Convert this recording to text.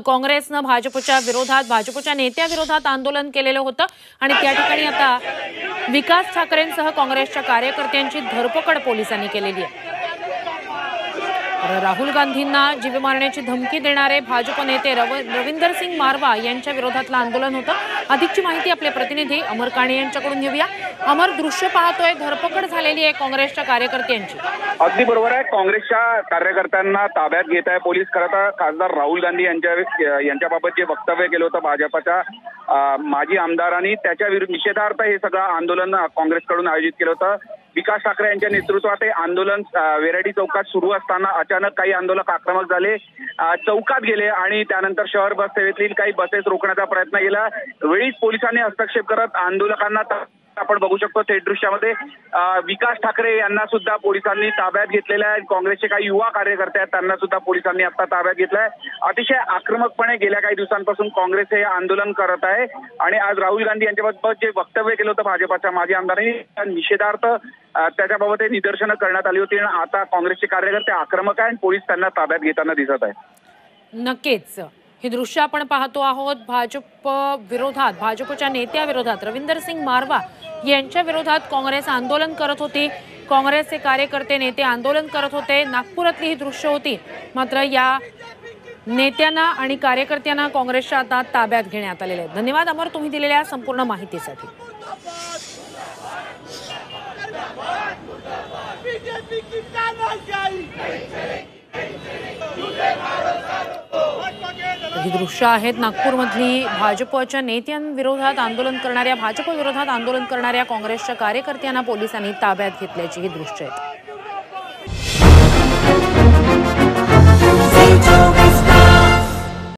काँग्रेसनं भाजपच्या नेत्याविरोधात आंदोलन केलेलं होतं आणि त्या ठिकाणी आता विकास ठाकरेंसह काँग्रेसच्या कार्यकर्त्यांची धरपकड पोलिसांनी केलेली आहे। राहुल गांधींना जीवे मारण्याची धमकी देणारे भाजप नेते रविंदर सिंग मारवा यांच्या विरोधातलं आंदोलन होतं। अधिकची माहिती आपले प्रतिनिधी अमर काणे यांच्याकडून घेऊया। अमर, दृश्य पाहतोय, धरपकड झालेली आहे काँग्रेसच्या कार्यकर्त्यांची। अगदी बरोबर आहे, काँग्रेसच्या कार्यकर्त्यांना ताब्यात घेत आहे पोलीस। खरं तर खासदार राहुल गांधी यांच्याबाबत जे वक्तव्य केलं होतं भाजपच्या माजी आमदारांनी, त्याच्या निषेधार्थ हे सगळं आंदोलन काँग्रेसकडून आयोजित केलं होतं। विकास ठाकरे यांच्या नेतृत्वात हे आंदोलन वेराडी चौकात सुरू असताना अचानक काही आंदोलक आक्रमक झाले, चौकात गेले आणि त्यानंतर शहर बस सेवेतील काही बसेस रोखण्याचा प्रयत्न केला। वेळीच पोलिसांनी हस्तक्षेप करत आंदोलकांना आपण बघू शकतो थेट दृश्यामध्ये विकास ठाकरे यांना सुद्धा पोलिसांनी ताब्यात घेतलेलं आहे। काँग्रेसचे काही युवा कार्यकर्ते आहेत त्यांना सुद्धा पोलिसांनी आता ताब्यात घेतलंय। अतिशय आक्रमकपणे गेल्या काही दिवसांपासून काँग्रेस हे आंदोलन करत आहे आणि आज राहुल गांधी यांच्याबाबत जे वक्तव्य केलं होतं भाजपच्या माजी आमदारांनी, निषेधार्थ त्याच्याबाबत निदर्शनं करण्यात आली होती आणि आता काँग्रेसचे कार्यकर्ते आक्रमक आहे आणि पोलीस त्यांना ताब्यात घेताना दिसत आहे। नक्कीच हे दृश्य आपण पाहतो आहोत। भाजपच्या नेत्याविरोधात रविंदर सिंग मारवा यांच्या विरोधात काँग्रेस आंदोलन करत होती। काँग्रेसचे कार्यकर्ते नेते आंदोलन करत होते। नागपुरातली ही दृश्य होती। मात्र या नेत्यांना आणि कार्यकर्त्यांना काँग्रेसच्या आता ताब्यात घेण्यात आलेले आहे। धन्यवाद अमर, तुम्ही दिलेल्या संपूर्ण माहितीसाठी। ही दृश्य आहेत नागपूरमधली भाजपच्या नेत्यांविरोधात आंदोलन करणाऱ्या काँग्रेसच्या कार्यकर्त्यांना पोलिसांनी ताब्यात घेतल्याची ही दृश्य आहेत।